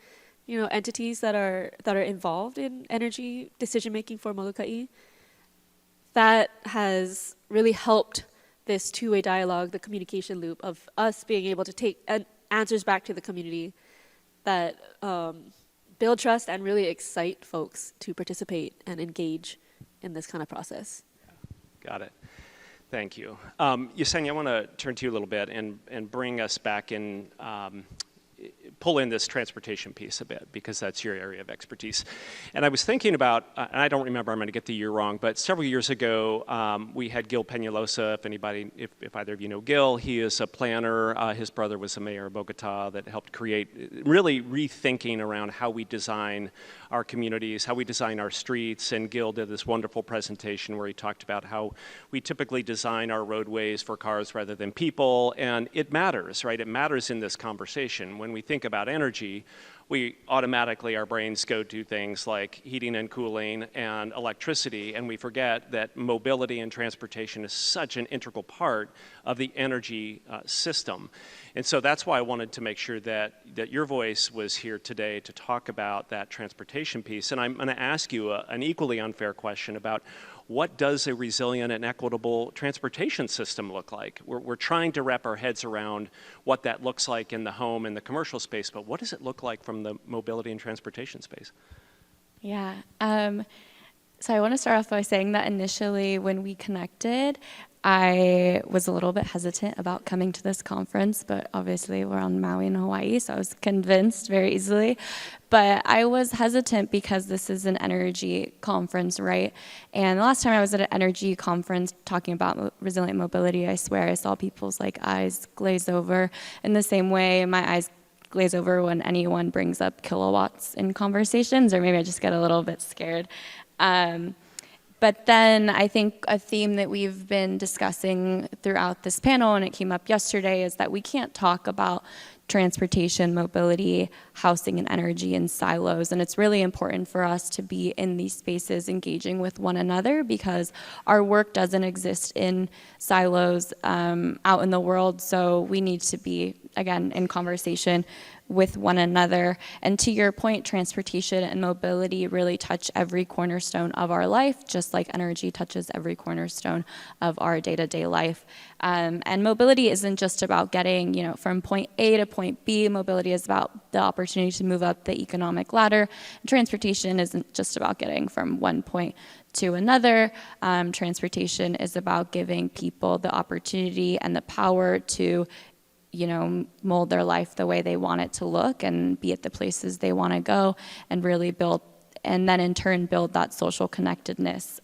entities that are involved in energy decision-making for Molokai, that has really helped this two-way dialogue, the communication loop of us being able to take answers back to the community that build trust and really excite folks to participate and engage in this kind of process. Got it. Thank you. Yesenia, I want to turn to you a little bit and bring us back in, pull in this transportation piece a bit, because that's your area of expertise. And I was thinking about, and I don't remember, I'm going to get the year wrong, but several years ago, we had Gil Peñalosa. If anybody, if either of you know Gil, he is a planner. His brother was the mayor of Bogota that helped create, really rethinking around how we design our communities, how we design our streets. And Gil did this wonderful presentation where he talked about how we typically design our roadways for cars rather than people. And it matters, right? It matters in this conversation. When we think about energy, we automatically, our brains go to things like heating and cooling and electricity, and we forget that mobility and transportation is such an integral part of the energy system. And so that's why I wanted to make sure that your voice was here today to talk about that transportation piece. And I'm going to ask you an equally unfair question about what does a resilient and equitable transportation system look like? We're trying to wrap our heads around what that looks like in the home and the commercial space, but what does it look like from the mobility and transportation space? Yeah. So I want to start off by saying that initially when we connected, I was a little bit hesitant about coming to this conference, but obviously we're on Maui in Hawaii, so I was convinced very easily. But I was hesitant because this is an energy conference, right? And the last time I was at an energy conference talking about resilient mobility, I swear I saw people's eyes glaze over. In the same way, my eyes glaze over when anyone brings up kilowatts in conversations, or maybe I just get a little bit scared. But then I think a theme that we've been discussing throughout this panel, and it came up yesterday, is that we can't talk about transportation, mobility, housing, and energy in silos. And it's really important for us to be in these spaces engaging with one another, because our work doesn't exist in silos out in the world. So we need to be, again, in conversation with one another. And to your point, transportation and mobility really touch every cornerstone of our life, just like energy touches every cornerstone of our day-to-day life. And mobility isn't just about getting, from point A to point B. Mobility is about the opportunity to move up the economic ladder. Transportation isn't just about getting from one point to another. Transportation is about giving people the opportunity and the power to mold their life the way they want it to look and be at the places they want to go, and really build, and then in turn build that social connectedness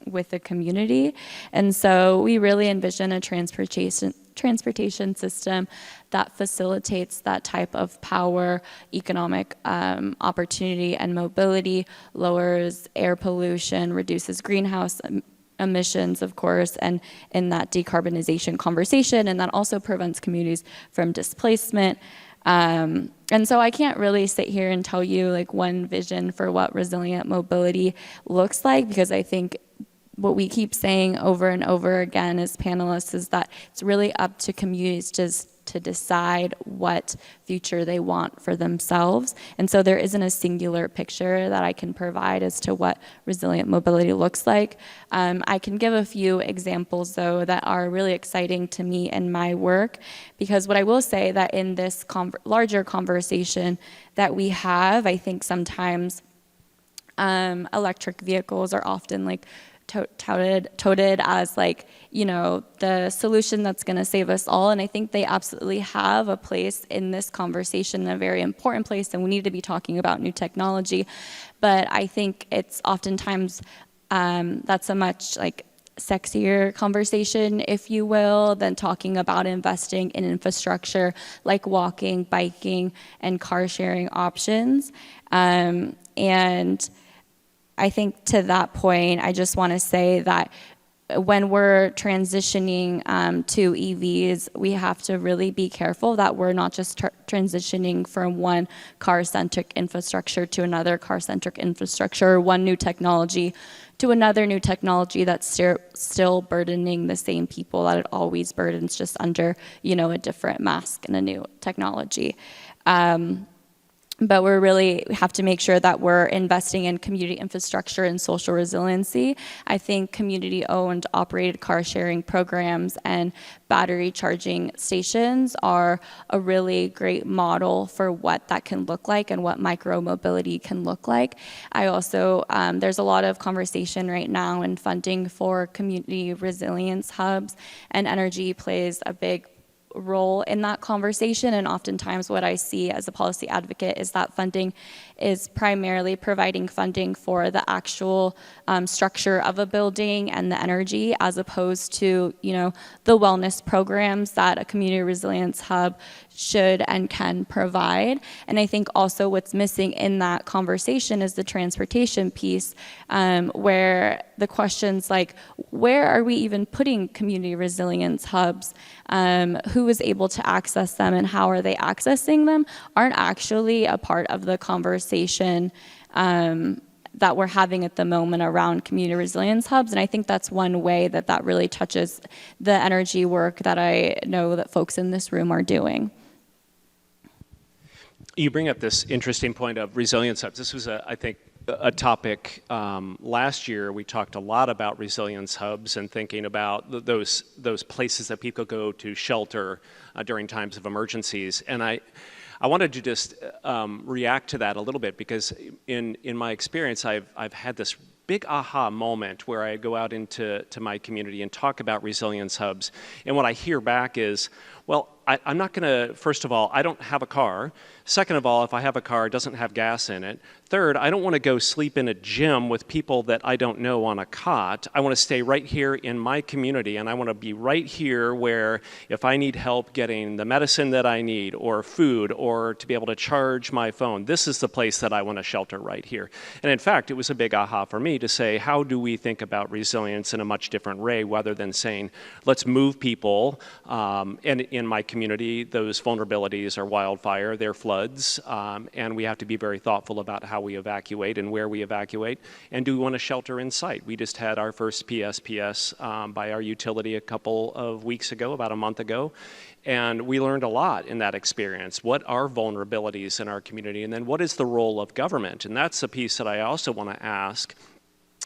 with the community. And so we really envision a transportation system that facilitates that type of power, economic opportunity, and mobility, lowers air pollution, reduces greenhouse emissions, of course, and in that decarbonization conversation, and that also prevents communities from displacement. And so I can't really sit here and tell you one vision for what resilient mobility looks like, because I think what we keep saying over and over again as panelists is that it's really up to communities to decide what future they want for themselves. And so there isn't a singular picture that I can provide as to what resilient mobility looks like. I can give a few examples, though, that are really exciting to me in my work, because what I will say that in this larger conversation that we have, I think sometimes electric vehicles are often like touted as like, you know, the solution that's going to save us all. And I think they absolutely have a place in this conversation, a very important place, and we need to be talking about new technology. But I think it's oftentimes that's a much like sexier conversation, if you will, than talking about investing in infrastructure like walking, biking, and car sharing options. And I think to that point, I just want to say that when we're transitioning to EVs, we have to really be careful that we're not just transitioning from one car-centric infrastructure to another car-centric infrastructure, or one new technology to another new technology that's still burdening the same people that it always burdens, just under, you know, a different mask and a new technology. But we have to make sure that we're investing in community infrastructure and social resiliency. I think community-owned, operated car-sharing programs and battery charging stations are a really great model for what that can look like and what micro-mobility can look like. I also, there's a lot of conversation right now and funding for community resilience hubs, and energy plays a big role in that conversation. And oftentimes what I see as a policy advocate is that funding is primarily providing funding for the actual structure of a building and the energy, as opposed to, you know, the wellness programs that a community resilience hub should and can provide. And I think also what's missing in that conversation is the transportation piece, where the questions like, where are we even putting community resilience hubs? Who is able to access them and how are they accessing them, aren't actually a part of the conversation that we're having at the moment around community resilience hubs. And I think that's one way that that really touches the energy work that I know that folks in this room are doing. You bring up this interesting point of resilience hubs. This was, I think, a topic last year. We talked a lot about resilience hubs and thinking about those places that people go to shelter during times of emergencies. And I wanted to just react to that a little bit, because in my experience, I've had this big aha moment where I go out into my community and talk about resilience hubs. And what I hear back is, well, I'm not going to, first of all, I don't have a car. Second of all, if I have a car, it doesn't have gas in it. Third, I don't want to go sleep in a gym with people that I don't know on a cot. I want to stay right here in my community, and I want to be right here where if I need help getting the medicine that I need, or food, or to be able to charge my phone, this is the place that I want to shelter right here. And in fact, it was a big aha for me to say, how do we think about resilience in a much different way, rather than saying, let's move people. And in my community, those vulnerabilities are wildfire, they're floods, and we have to be very thoughtful about how we evacuate and where we evacuate. And do we want to shelter in sight? We just had our first PSPS by our utility a couple of weeks ago, about a month ago, and we learned a lot in that experience. What are vulnerabilities in our community? And then what is the role of government? And that's a piece that I also want to ask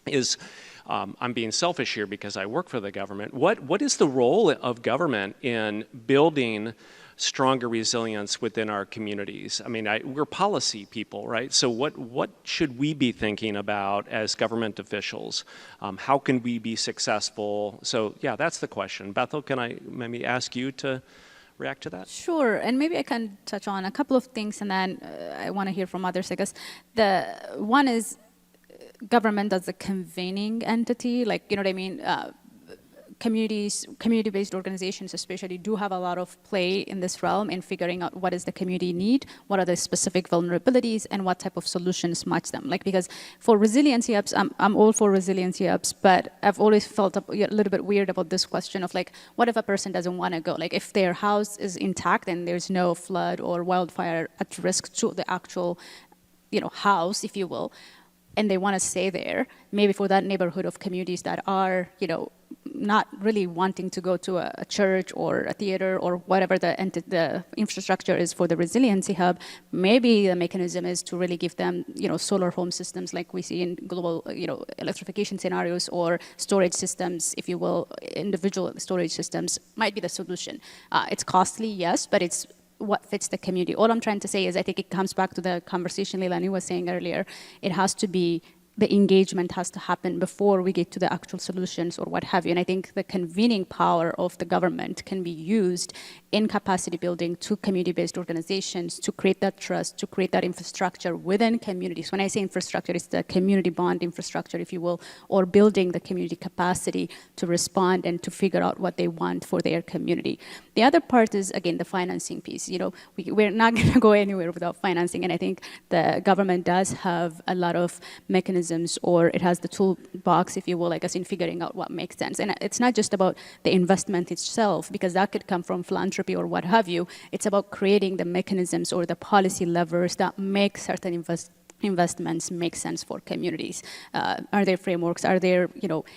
is, I'm being selfish here because I work for the government. What is the role of government in building stronger resilience within our communities? I mean, we're policy people, right? So what should we be thinking about as government officials? How can we be successful? So yeah, that's the question. Bethel, can I maybe ask you to react to that? Sure, and maybe I can touch on a couple of things, and then I want to hear from others. I guess the one is government as a convening entity, like, you know what I mean? Community-based organizations especially do have a lot of play in this realm in figuring out what does the community need, what are the specific vulnerabilities, and what type of solutions match them. Like, because for resiliency hubs, I'm all for resiliency hubs, but I've always felt a little bit weird about this question of like, what if a person doesn't want to go? Like, if their house is intact and there's no flood or wildfire at risk to the actual, you know, house, if you will, and they want to stay there, maybe for that neighborhood of communities that are, you know, not really wanting to go to a church or a theater or whatever the infrastructure is for the resiliency hub, maybe the mechanism is to really give them, solar home systems like we see in global, electrification scenarios, or storage systems, if you will, individual storage systems might be the solution. It's costly, yes, but it's what fits the community. All I'm trying to say is I think it comes back to the conversation Leilani was saying earlier. It has to be, the engagement has to happen before we get to the actual solutions or what have you. And I think the convening power of the government can be used in capacity building to community-based organizations to create that trust, to create that infrastructure within communities. When I say infrastructure, it's the community bond infrastructure, if you will, or building the community capacity to respond and to figure out what they want for their community. The other part is, again, the financing piece. We're not going to go anywhere without financing, and I think the government does have a lot of mechanisms, or it has the toolbox, if you will, I guess, in figuring out what makes sense. And it's not just about the investment itself, because that could come from philanthropy or what have you. It's about creating the mechanisms or the policy levers that make certain investments make sense for communities. Are there frameworks? Are there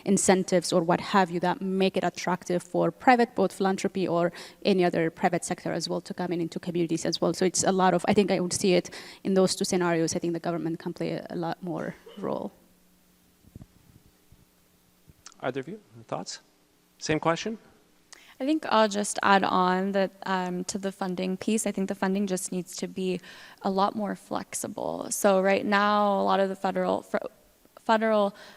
incentives or what have you that make it attractive for private, both philanthropy or any other private sector as well, to come into communities as well? So it's a lot of, I think I would see it in those two scenarios. I think the government can play a lot more role. Either of you, thoughts? Same question? I think I'll just add on that to the funding piece. I think the funding just needs to be a lot more flexible. So right now, a lot of the federal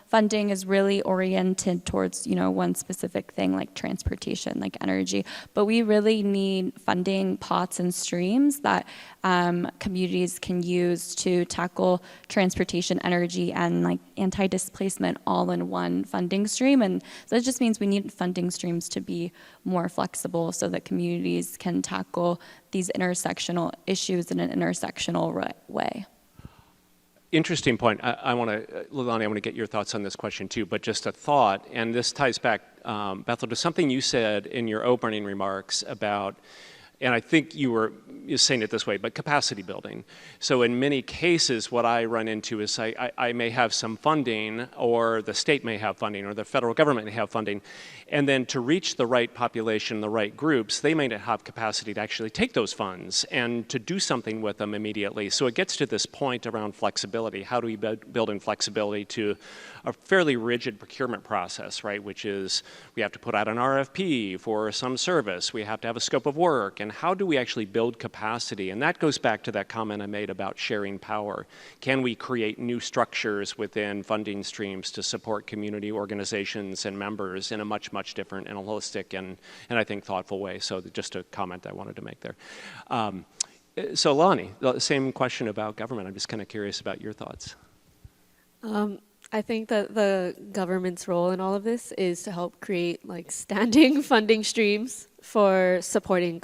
funding is really oriented towards, one specific thing like transportation, like energy. But we really need funding pots and streams that communities can use to tackle transportation, energy, and like anti-displacement all in one funding stream. And so that just means we need funding streams to be more flexible so that communities can tackle these intersectional issues in an intersectional way. Interesting point. Leilani, I want to get your thoughts on this question too, but just a thought, and this ties back, Bethel, to something you said in your opening remarks about, and I think you were saying it this way, but capacity building. So in many cases, what I run into is I may have some funding, or the state may have funding, or the federal government may have funding, and then to reach the right population, the right groups, they may not have capacity to actually take those funds and to do something with them immediately. So it gets to this point around flexibility. How do we build in flexibility to a fairly rigid procurement process, right? Which is, we have to put out an RFP for some service, we have to have a scope of work, and how do we actually build capacity? And that goes back to that comment I made about sharing power. Can we create new structures within funding streams to support community organizations and members in a much different and a holistic and I think thoughtful way? So just a comment I wanted to make there. So Leilani, the same question about government. I'm just kind of curious about your thoughts. I think that the government's role in all of this is to help create like standing funding streams for supporting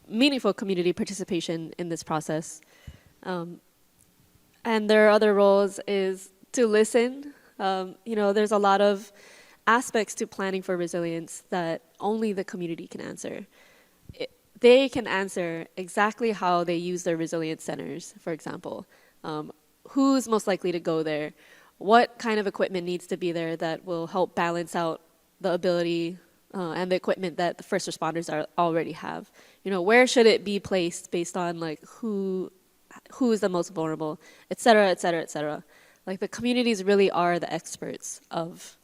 meaningful community participation in this process. And their other roles is to listen. There's a lot of aspects to planning for resilience that only the community can answer. They can answer exactly how they use their resilience centers, for example. Who's most likely to go there? What kind of equipment needs to be there that will help balance out the ability and the equipment that the first responders already have? Where should it be placed based on like who is the most vulnerable, et cetera, et cetera, et cetera. Like the communities really are the experts of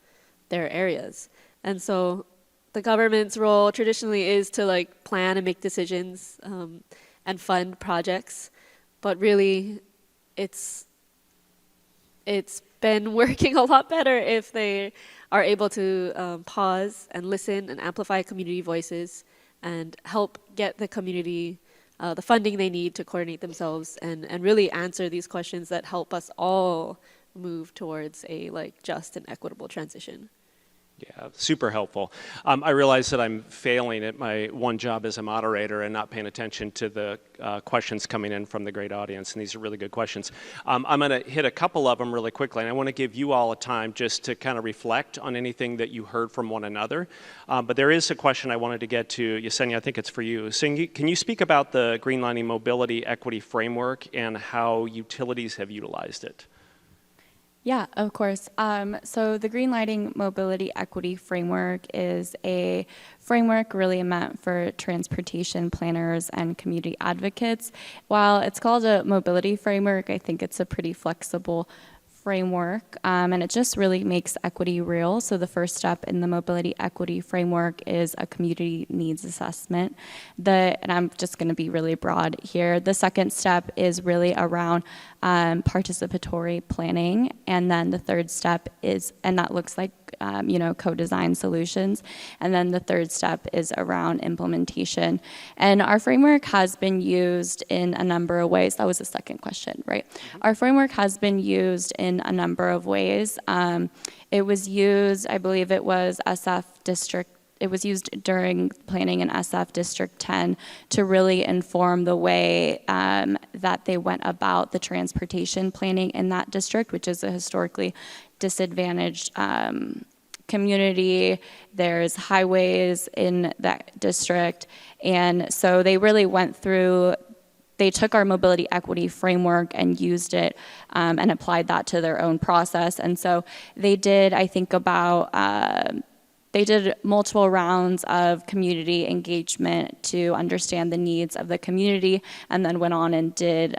their areas. And so the government's role traditionally is to like plan and make decisions and fund projects, but really it's been working a lot better if they are able to pause and listen and amplify community voices and help get the community the funding they need to coordinate themselves and really answer these questions that help us all move towards a like just and equitable transition. Yeah, super helpful. I realize that I'm failing at my one job as a moderator and not paying attention to the questions coming in from the great audience, and these are really good questions. I'm going to hit a couple of them really quickly, and I want to give you all a time just to kind of reflect on anything that you heard from one another. But there is a question I wanted to get to. Yesenia, I think it's for you. So can you speak about the Greenlining Mobility Equity Framework and how utilities have utilized it? Yeah, of course. So the Green Lighting Mobility Equity Framework is a framework really meant for transportation planners and community advocates. While it's called a mobility framework, I think it's a pretty flexible framework, and it just really makes equity real. So the first step in the mobility equity framework is a community needs assessment. And I'm just going to be really broad here. The second step is really around participatory planning, and then the third step is, and that looks like co-design solutions. And then the third step is around implementation. And our framework has been used in a number of ways. That was the second question, right? Mm-hmm. Our framework has been used in a number of ways. It was used, I believe it was SF District, it was used during planning in SF District 10 to really inform the way that they went about the transportation planning in that district, which is a historically disadvantaged community. There's highways in that district. And so they really went through, they took our mobility equity framework and used it and applied that to their own process. And so they did, I think they did multiple rounds of community engagement to understand the needs of the community, and then went on and did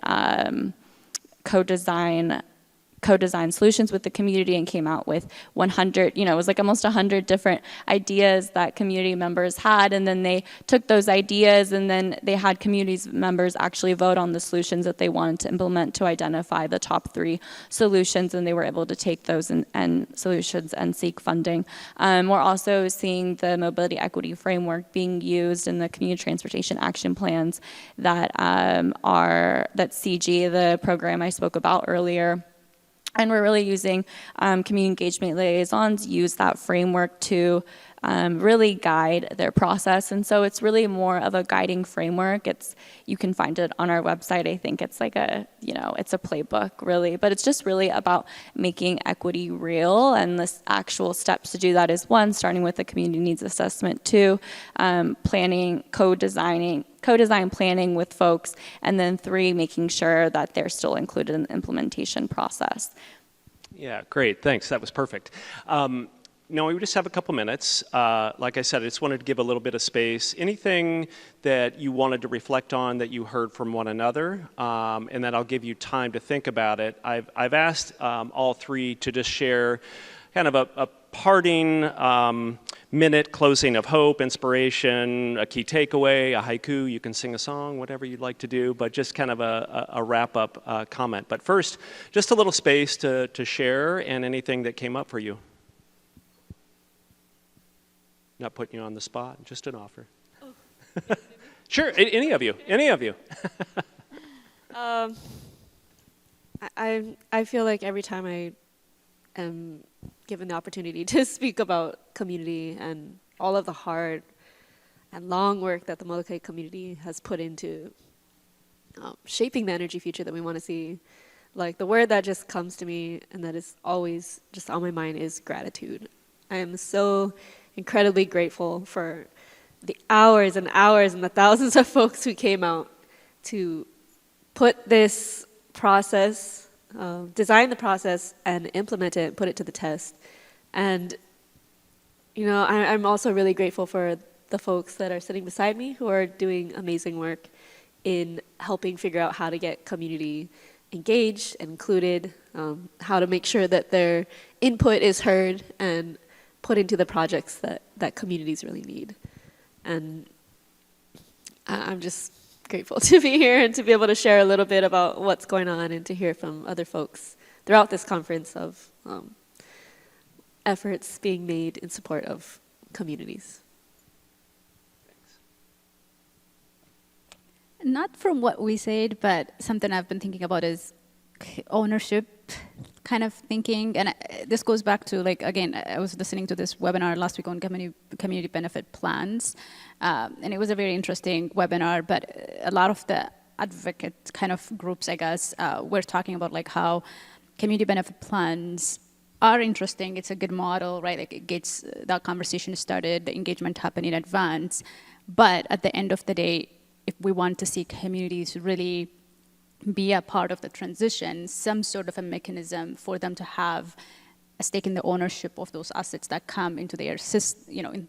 co-design solutions with the community and came out with 100, it was like almost 100 different ideas that community members had, and then they took those ideas and then they had community members actually vote on the solutions that they wanted to implement to identify the top 3 solutions, and they were able to take those and solutions and seek funding. We're also seeing the mobility equity framework being used in the community transportation action plans that CG, the program I spoke about earlier. And we're really using community engagement liaisons, use that framework to really guide their process. And so it's really more of a guiding framework. You can find it on our website. I think it's like it's a playbook really, but it's just really about making equity real. And the actual steps to do that is 1, starting with the community needs assessment, 2, planning, co-design planning with folks, and then 3, making sure that they're still included in the implementation process. Yeah, great, thanks, that was perfect. No, we just have a couple minutes. Like I said, I just wanted to give a little bit of space. Anything that you wanted to reflect on that you heard from one another, and then I'll give you time to think about it. I've asked all 3 to just share kind of a parting minute closing of hope, inspiration, a key takeaway, a haiku. You can sing a song, whatever you'd like to do, but just kind of a wrap-up comment. But first, just a little space to share and anything that came up for you. Not putting you on the spot, just an offer. Oh. Sure, any of you. I feel like every time I am given the opportunity to speak about community and all of the hard and long work that the Molokai community has put into shaping the energy future that we want to see, like the word that just comes to me and that is always just on my mind is gratitude. I am so incredibly grateful for the hours and hours and the thousands of folks who came out to put this process, design the process and implement it and put it to the test. And, I'm also really grateful for the folks that are sitting beside me who are doing amazing work in helping figure out how to get community engaged and included, how to make sure that their input is heard and put into the projects that communities really need. And I'm just grateful to be here and to be able to share a little bit about what's going on and to hear from other folks throughout this conference of efforts being made in support of communities. Thanks. Not from what we said, but something I've been thinking about is ownership kind of thinking, and this goes back to, again, I was listening to this webinar last week on community benefit plans, and it was a very interesting webinar, but a lot of the advocate kind of groups, I guess, were talking about how community benefit plans are interesting. It's a good model, right? It gets that conversation started, the engagement happen in advance, but at the end of the day, if we want to see communities really be a part of the transition, some sort of a mechanism for them to have a stake in the ownership of those assets that come into their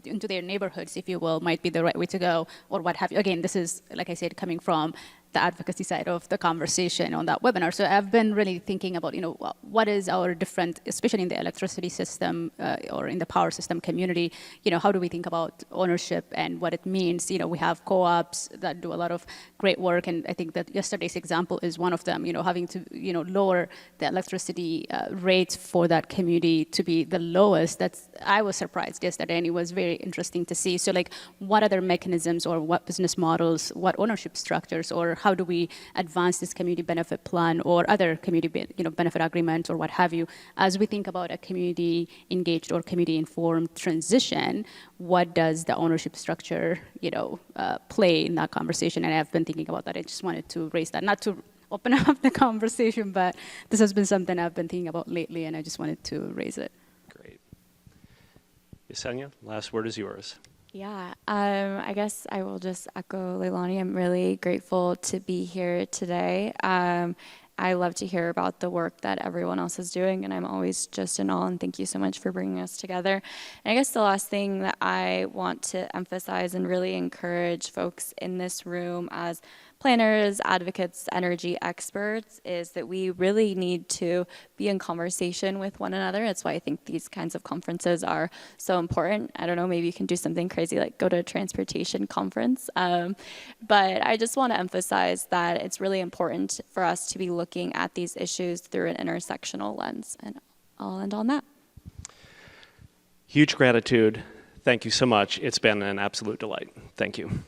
into their neighborhoods, if you will, might be the right way to go, or what have you. Again, this is, like I said, coming from the advocacy side of the conversation on that webinar. So I've been really thinking about, what is our different, especially in the electricity system or in the power system community, how do we think about ownership and what it means? We have co-ops that do a lot of great work, and I think that yesterday's example is one of them, having to, lower the electricity rates for that community to be the lowest. I was surprised yesterday, and it was very interesting to see. So like, what other mechanisms or what business models, what ownership structures, or how do we advance this community benefit plan or other community benefit agreements or what have you, as we think about a community engaged or community informed transition? What does the ownership structure play in that conversation? And I've been thinking about that. I just wanted to raise that, not to open up the conversation, but this has been something I've been thinking about lately, and I just wanted to raise it. Great. Yesenia, last word is yours. Yeah, I guess I will just echo Leilani. I'm really grateful to be here today. I love to hear about the work that everyone else is doing, and I'm always just in awe, and thank you so much for bringing us together. And I guess the last thing that I want to emphasize and really encourage folks in this room as planners, advocates, energy experts is that we really need to be in conversation with one another. That's why I think these kinds of conferences are so important. I don't know, maybe you can do something crazy like go to a transportation conference. But I just want to emphasize that it's really important for us to be looking at these issues through an intersectional lens. And I'll end on that. Huge gratitude. Thank you so much. It's been an absolute delight. Thank you.